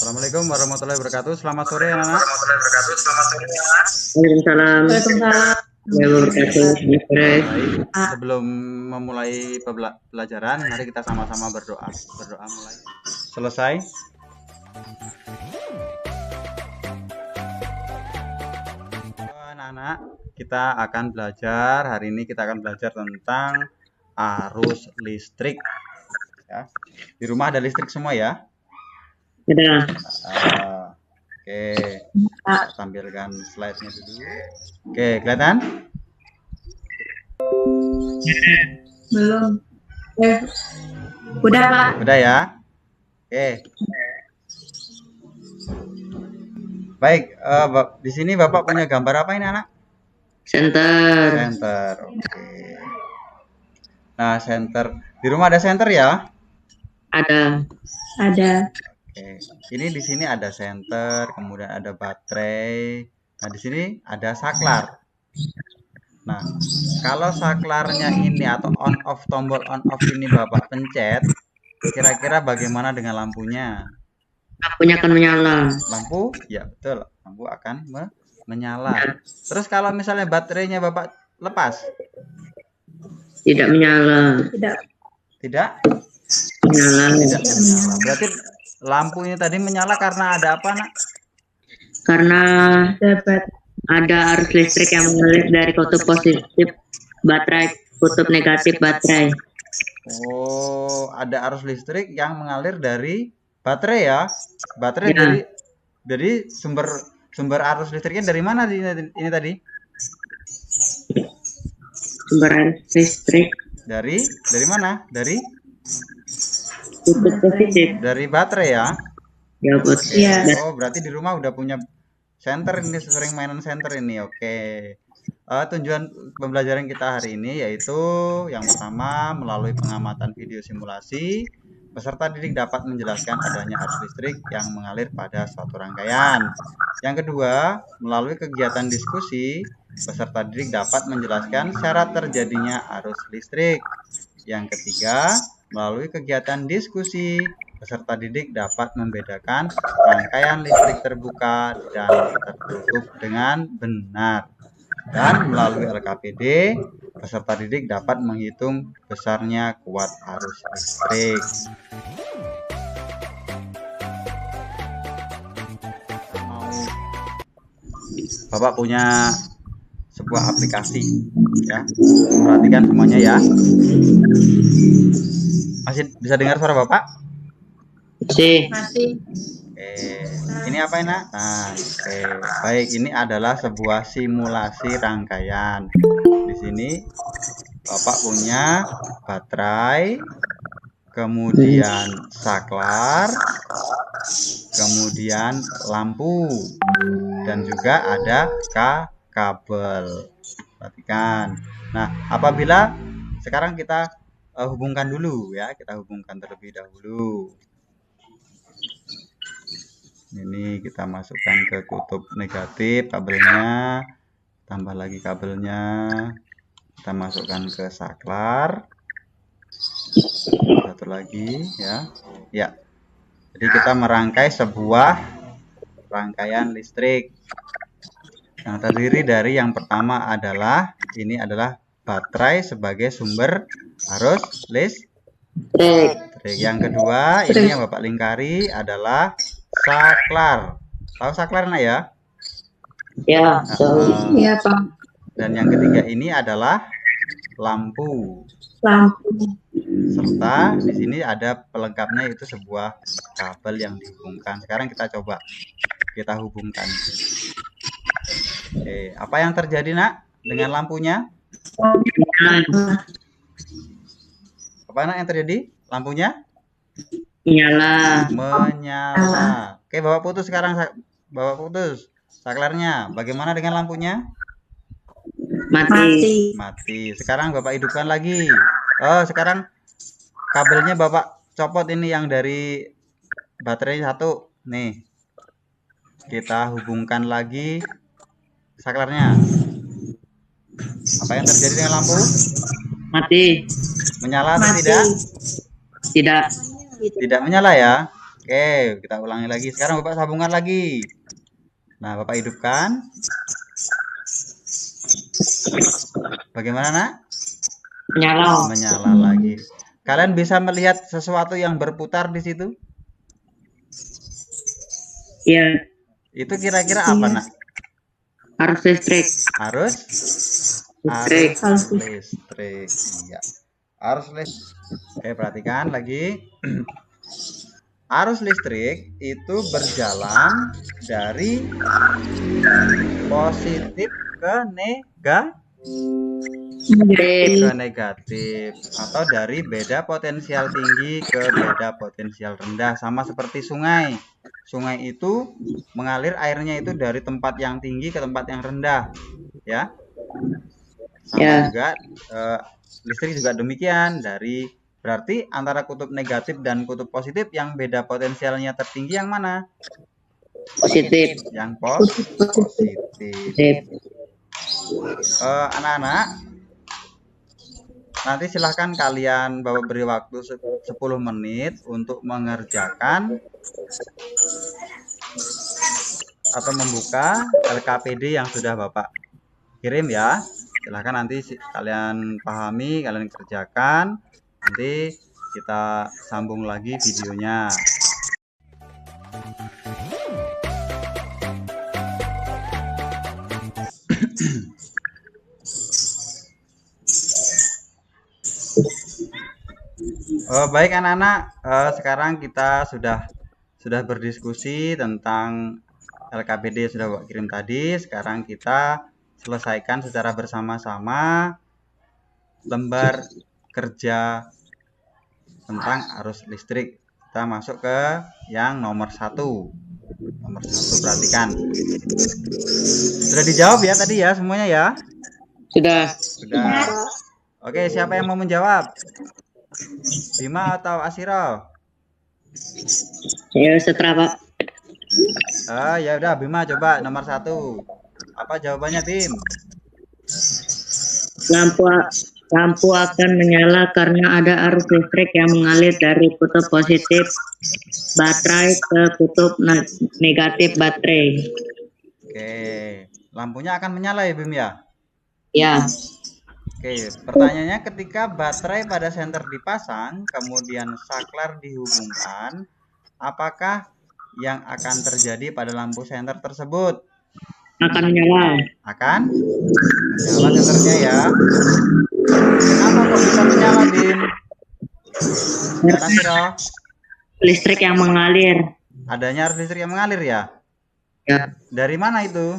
Assalamualaikum warahmatullahi wabarakatuh. Selamat sore anak-anak. Waalaikumsalam. Waalaikumsalam. Wabarakatuh. Baik, sebelum memulai pelajaran, mari kita sama-sama berdoa. Berdoa mulai. Selesai. Anak-anak, kita akan belajar hari ini. Kita akan belajar tentang arus listrik. Ya. Di rumah ada listrik semua ya? Ada. Oke, kita tampilkan slide-nya dulu. Oke, kelihatan? Belum. Udah, Pak. Udah ya? Oke. Baik, di sini Bapak punya gambar apa ini, anak? Center. Center, oke. Nah, center. Di rumah ada center ya? Ada. Ada. Oke. Ini di sini ada center, kemudian ada baterai. Nah, di sini ada saklar. Nah, kalau saklarnya ini atau on off, tombol on off ini Bapak pencet, kira-kira bagaimana dengan lampunya? Lampunya akan menyala. Lampu? Ya, betul. Lampu akan menyala. Terus kalau misalnya baterainya Bapak lepas? Tidak menyala. Tidak. Tidak? Menyala. Tidak menyala. Berarti lampu ini tadi menyala karena ada apa, nak? Karena Dapat. ada arus listrik yang mengalir dari kutub positif baterai, kutub negatif baterai. Oh, ada arus listrik yang mengalir dari baterai ya? Baterai Ya. Jadi sumber arus listriknya dari mana ini tadi? Sumber arus listrik Dari mana? Dari kutub positif. dari baterai ya? Ya, buat. Iya. Oh, berarti di rumah udah punya center ini, sering mainan center ini. Oke. Tujuan pembelajaran kita hari ini yaitu yang pertama, melalui pengamatan video simulasi, peserta didik dapat menjelaskan adanya arus listrik yang mengalir pada suatu rangkaian. Yang kedua, melalui kegiatan diskusi, peserta didik dapat menjelaskan syarat terjadinya arus listrik. Yang ketiga, melalui kegiatan diskusi, peserta didik dapat membedakan rangkaian listrik terbuka dan tertutup dengan benar. Dan melalui LKPD, peserta didik dapat menghitung besarnya kuat arus listrik. Bapak punya sebuah aplikasi ya. Perhatikan semuanya ya. Masih bisa dengar suara Bapak? C. Masih. Oke, ini apa enak? Nah, oke, baik, ini adalah sebuah simulasi rangkaian. Di sini Bapak punya baterai, kemudian saklar, kemudian lampu, dan juga ada kabel. Perhatikan. Nah, apabila sekarang kita hubungkan dulu ya, kita hubungkan terlebih dahulu. Ini kita masukkan ke kutub negatif kabelnya, tambah lagi kabelnya, kita masukkan ke saklar, satu lagi ya. Jadi kita merangkai sebuah rangkaian listrik yang terdiri dari yang pertama adalah ini adalah baterai sebagai sumber arus listrik. Yang kedua ini yang Bapak lingkari adalah saklar. Tahu saklar nak ya? Ya. Iya, Pak. Dan yang ketiga ini adalah lampu. Lampu. Serta di sini ada pelengkapnya, itu sebuah kabel yang dihubungkan. Sekarang kita coba kita hubungkan. Oke, apa yang terjadi nak dengan lampunya? Apa nak yang terjadi? Lampunya? Menyala. Oke, Bapak putus sekarang. Bapak putus saklarnya. Bagaimana dengan lampunya? Mati. Sekarang Bapak hidupkan lagi. Oh, sekarang kabelnya Bapak copot ini yang dari baterai satu. Nih. Kita hubungkan lagi saklarnya. Apa yang terjadi dengan lampu? Mati. Menyala atau tidak? Tidak. Tidak menyala ya. Oke, kita ulangi lagi. Sekarang Bapak sambungkan lagi. Nah, Bapak hidupkan. Bagaimana, Nak? Menyala. Menyala lagi. Kalian bisa melihat sesuatu yang berputar di situ? Iya. Itu kira-kira apa, Nak? Arus listrik. Arus Listrik. listrik. Iya. Arus listrik. Oke, perhatikan lagi. Arus listrik itu berjalan dari positif ke negatif atau dari beda potensial tinggi ke beda potensial rendah, sama seperti sungai. Sungai itu mengalir airnya itu dari tempat yang tinggi ke tempat yang rendah, ya. Sama juga listrik juga demikian, berarti antara kutub negatif dan kutub positif yang beda potensialnya tertinggi yang mana? Positif. Yang positif. Anak-anak, nanti silahkan kalian Bapak beri waktu 10 menit untuk mengerjakan atau membuka LKPD yang sudah Bapak kirim ya. Silahkan nanti kalian pahami, kalian kerjakan. Nanti kita sambung lagi videonya. Baik anak-anak, sekarang kita sudah berdiskusi tentang LKPD yang sudah Bapak kirim tadi. Sekarang kita selesaikan secara bersama-sama lembar kerja tentang arus listrik. Kita masuk ke yang nomor 1. Nomor 1, perhatikan. Sudah dijawab ya tadi ya semuanya ya? Sudah. Oke, siapa yang mau menjawab? Bima atau Asiro? Ya, setelah Pak. Ya udah, Bima coba nomor 1. Apa jawabannya, Bim? Lampu akan menyala karena ada arus listrik yang mengalir dari kutub positif baterai ke kutub negatif baterai. Oke, lampunya akan menyala ya, Bim ya? Ya. Oke, pertanyaannya ketika baterai pada senter dipasang, kemudian saklar dihubungkan, apakah yang akan terjadi pada lampu senter tersebut? Akan menyala. Akan menyala senternya ya. Kenapa kok bisa menyala, Bim? Listrik yang mengalir. Adanya arus listrik yang mengalir ya? Ya. Dari mana itu?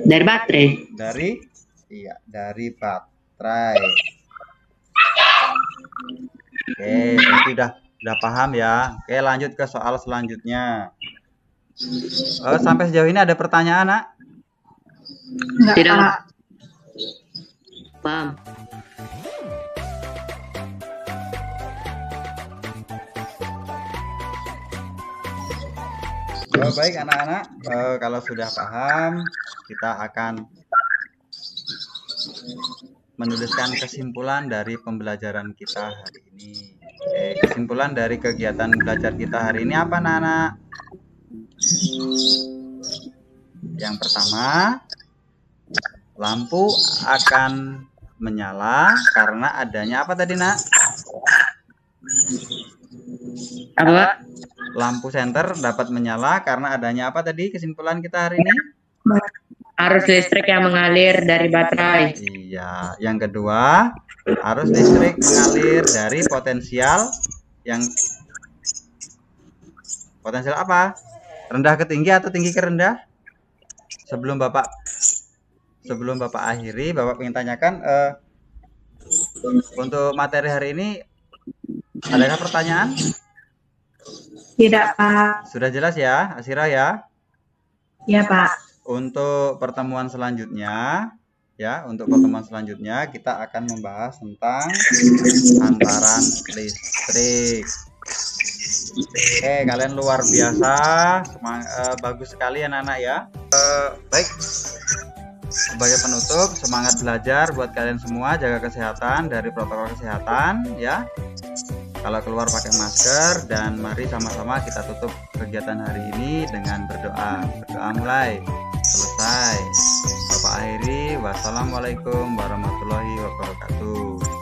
Dari baterai. Dari baterai. Oke, berarti udah paham ya. Oke, lanjut ke soal selanjutnya. Sampai sejauh ini ada pertanyaan, Nak? Enggak, Tidak. Pak. Paham. Baik anak-anak, kalau sudah paham, kita akan menuliskan kesimpulan dari pembelajaran kita hari ini. Kesimpulan dari kegiatan belajar kita hari ini apa, anak-anak? Yang pertama, lampu akan menyala karena adanya apa tadi, Nak? Apa? Lampu senter dapat menyala karena adanya apa tadi kesimpulan kita hari ini? Arus listrik yang mengalir dari baterai. Iya. Yang kedua, arus listrik mengalir dari potensial apa? Rendah ke tinggi atau tinggi ke rendah? Sebelum Bapak akhiri, Bapak ingin tanyakan untuk materi hari ini adakah pertanyaan? Tidak, Pak. Sudah jelas ya, Asira ya? Ya, Pak. Untuk pertemuan selanjutnya kita akan membahas tentang hantaran listrik. Oke, kalian luar biasa, bagus sekali anak-anak ya. Baik, sebagai penutup, semangat belajar buat kalian semua, jaga kesehatan dari protokol kesehatan ya. Kalau keluar pakai masker, dan mari sama-sama kita tutup kegiatan hari ini dengan berdoa. Berdoa mulai. Selesai. Bapak akhiri. Wassalamualaikum warahmatullahi wabarakatuh.